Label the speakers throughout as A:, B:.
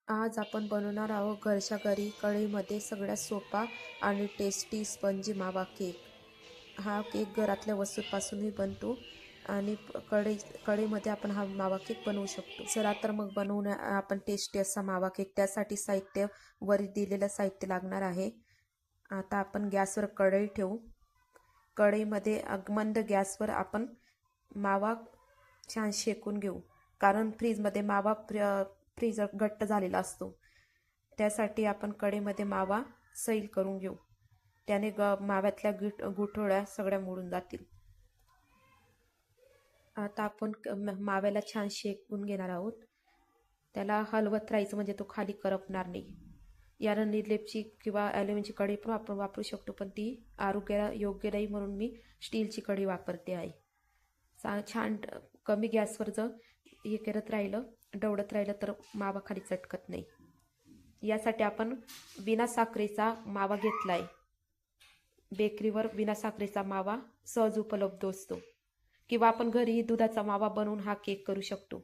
A: आज आपण बनवणार आहोत घरच्या घरी कढईमध्ये सगळ्यात सोपा आणि टेस्टी स्पंजी मावा केक. हा केक घरातल्या वस्तूंपासूनही बनतो आणि कढईमध्ये आपण हा मावा केक बनवू शकतो. चला तर मग बनवूया आपण टेस्टी असा मावा केक. त्यासाठी साहित्य वरील दिलेलं साहित्य लागणार आहे. आता आपण गॅसवर कढई ठेवू. कढईमध्ये मंद गॅसवर आपण मावा छान शेकून घेऊ, कारण फ्रीजमध्ये मावा फ्रीजर घट्ट झालेला असतो. त्यासाठी आपण कढईमध्ये मावा सैल करून घेऊ. त्याने माव्यातल्या गुठळ्या सगळ्या मोडून जातील. आता आपण माव्याला छान शेकून घेणार आहोत. त्याला हलवत राहायचं म्हणजे तो खाली करपणार नाही. याला निर्लेपची किंवा ॲल्युमिनियमची कढई पण आपण वापरू शकतो, पण ती आरोग्याला योग्य नाही म्हणून मी स्टीलची कढई वापरते आहे. छान कमी गॅसवर जर हे करत राहिलं, ढवळत राहिलं तर मावा खाली चटकत नाही. यासाठी आपण बिना साखरेचा मावा घेतला आहे. बेकरीवर बिना साखरेचा मावा सहज उपलब्ध असतो, किंवा आपण घरी दुधाचा मावा बनवून हा केक करू शकतो.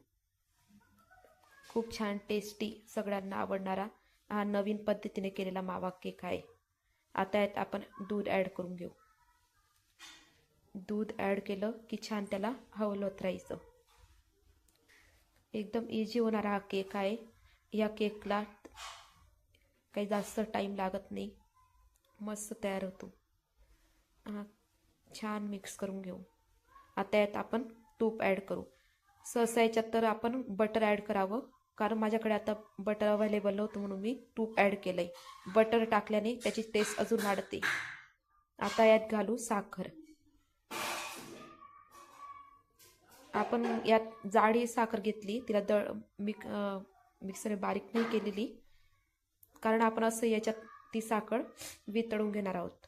A: खूप छान टेस्टी, सगळ्यांना आवडणारा हा नवीन पद्धतीने केलेला मावा केक आहे. आता यात आपण दूध ॲड करून घेऊ. दूध ॲड केलं की छान त्याला हलवत राहायचं. एकदम इझी होणारा हा केक आहे. या केकला काही जास्त टाईम लागत नाही, मस्त तयार होतो. छान मिक्स करून घेऊ. आता यात आपण तूप ॲड करू. सहसा याच्यात तर आपण बटर ॲड करावं, कारण माझ्याकडे आता बटर अवेलेबल नव्हतं म्हणून मी तूप ॲड केलं आहे. बटर टाकल्याने त्याची टेस्ट अजून वाढते. आता यात घालू साखर. आपण यात जाडी साखर घेतली, तिला मिक्सरने बारीक नाही केलेली, कारण आपण असं याच्यात ती साखर वितळून घेणार आहोत.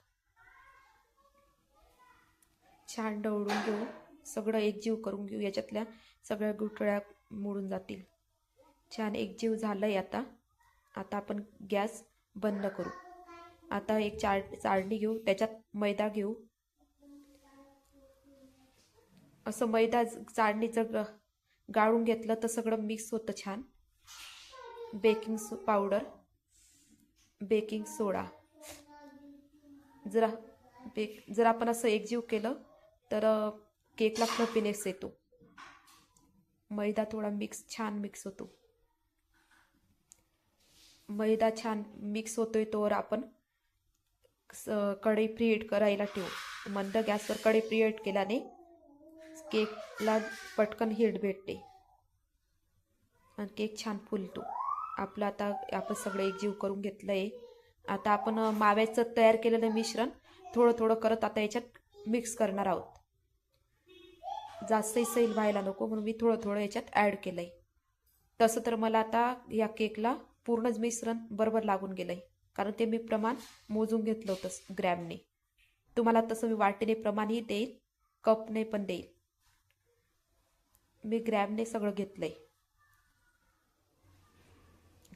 A: छान ढवळून घेऊ, सगळं एकजीव करून घेऊ. याच्यातल्या सगळ्या गुठळ्या मोडून जातील. छान एकजीव झालंय. आता आपण गॅस बंद करू. आता एक चाळणी घेऊ, त्याच्यात मैदा घेऊ. असं मैदा चाळणीचं गाळून घेतलं तर सगळं मिक्स होतं छान. बेकिंग पावडर, बेकिंग सोडा. जर आपण असं एकजीव केलं तर केकला फ्लफीनेस येतो. मैदा थोडा छान मिक्स होतो. मैदा छान मिक्स होतोय तोवर आपण कढई प्रीहीट करायला ठेवू. मंद गॅसवर कढई प्रीहीट केल्याने केकला पटकन हीट भेटते आणि केक छान फुलतो. आपलं आता आपण सगळं एकजीव करून घेतलं आहे. आता आपण माव्याचं तयार केलेलं मिश्रण थोडं थोडं करत आता याच्यात मिक्स करणार आहोत. जास्तही सैल व्हायला नको म्हणून मी थोडं थोडं याच्यात ॲड केलं आहे. तसं तर मला आता या केकला पूर्णच मिश्रण बरोबर लागून गेलं आहे, कारण ते मी प्रमाण मोजून घेतलं होतं ग्रॅमने. तुम्हाला तसं मी वाटीने प्रमाणही देईल, कपने पण देईल. मी ग्रॅमने सगळं घेतलंय.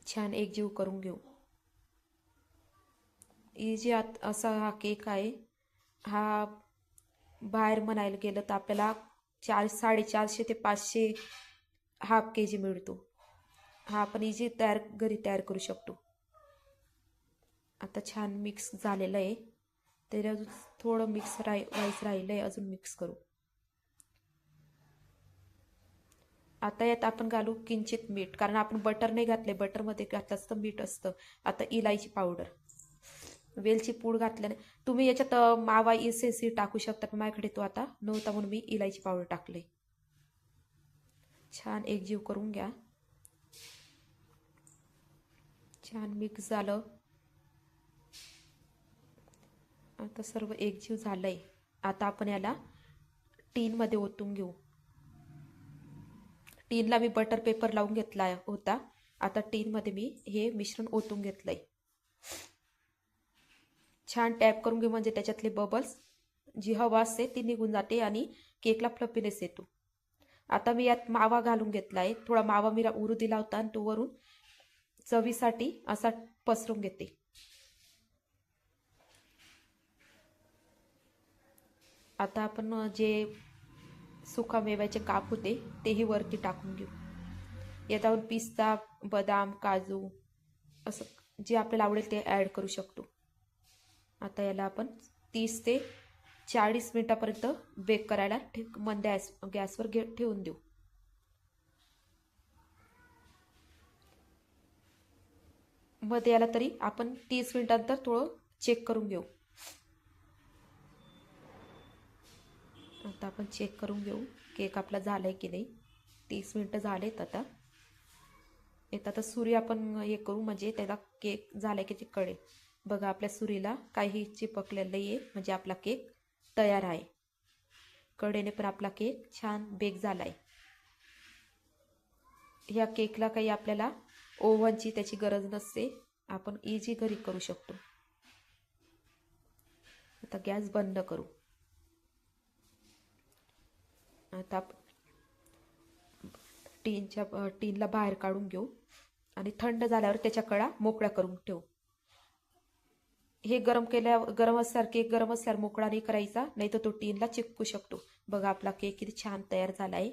A: छान एकजीव करून घेऊ. इझी असा हा केक आहे. हा बाहेर म्हणायला गेलं तर आपल्याला 450 ते 500 हाफ KG मिळतो. हा आपण इझी घरी तयार करू शकतो. आता छान मिक्स झालेलं आहे. तरी अजून थोडं मिक्स व्हायचं राहिलं आहे, अजून मिक्स करू. आता यात आपण घालू किंचित मीठ, कारण आपण बटर नाही घातले. बटरमध्ये घातलं असतं मीठ असतं. आता इलायची पावडर, वेलची पूड घातल्याने तुम्ही याच्यात मावा इसेन्सही टाकू शकता, पण माझ्याकडे तो आता नव्हता म्हणून मी इलायची पावडर टाकले. छान एकजीव करून घ्या. छान मिक्स झालं. आता सर्व एकजीव झालंय. आता आपण याला टीनमध्ये ओतून घेऊ. टीनला मी बटर पेपर लावून घेतला होता. आता टीनमध्ये मी हे मिश्रण ओतून घेतलंय. छान टॅप करून घेऊ, म्हणजे त्याच्यातले बबल्स, जी हवा असते ती निघून जाते आणि केकला फ्लफीनेस येतो. आता मी यात मावा घालून घेतला आहे. थोडा मावा मी उरू दिला होता आणि तो वरून चवीसाठी असा पसरून घेते. आता आपण जे सुका मेव्याचे काप होते तेही वरती टाकून घेऊ. याच्यावर पिस्ता, बदाम, काजू असं जे आपल्याला आवडेल ते ॲड करू शकतो. आता याला आपण 30 ते 40 मिनिटापर्यंत बेक करायला मंद गॅसवर ठेवून देऊ. मध्ये याला तरी आपण 30 मिनिटांनंतर थोडं चेक करून घेऊ. आता आपण चेक करून घेऊ केक आपला झालाय की नाही. 30 मिनिटं झालेत. आता सुरी आपण हे करू म्हणजे त्याला केक झालाय की ते कळेल. बघा आपल्या सुरीला काही चिपकलेलं नाही आहे, म्हणजे आपला केक तयार आहे. कडेने पण आपला केक छान बेक झालाय. ह्या केकला काही आपल्याला ओव्हनची त्याची गरज नसते, आपण इझी घरी करू शकतो. आता गॅस बंद करू. आता टीनला बाहेर काढून घेऊ आणि थंड झाल्यावर त्याच्या कडा मोकळ्या करून ठेवू. हे गरम असल्यावर मोकळा नाही करायचा, नाही तर तो टीनला चिपकू शकतो. बघा आपला केक किती छान तयार झालाय,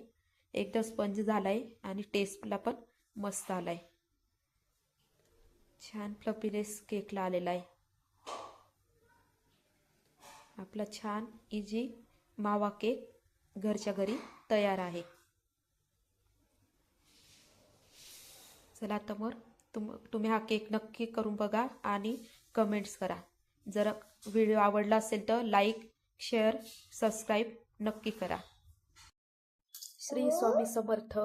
A: एकदम स्पंज झालाय आणि टेस्टला पण मस्त आलाय. छान फ्लफीनेस केकला आलेला आहे. आपला छान इझी मावा केक घरच्या घरी तयार आहे. चला तर मग तुम्ही हा केक नक्की करून बघा आणि कमेंट्स करा. जर व्हिडिओ आवडला असेल तर लाईक, शेअर, सबस्क्राईब नक्की करा. श्री स्वामी समर्थ.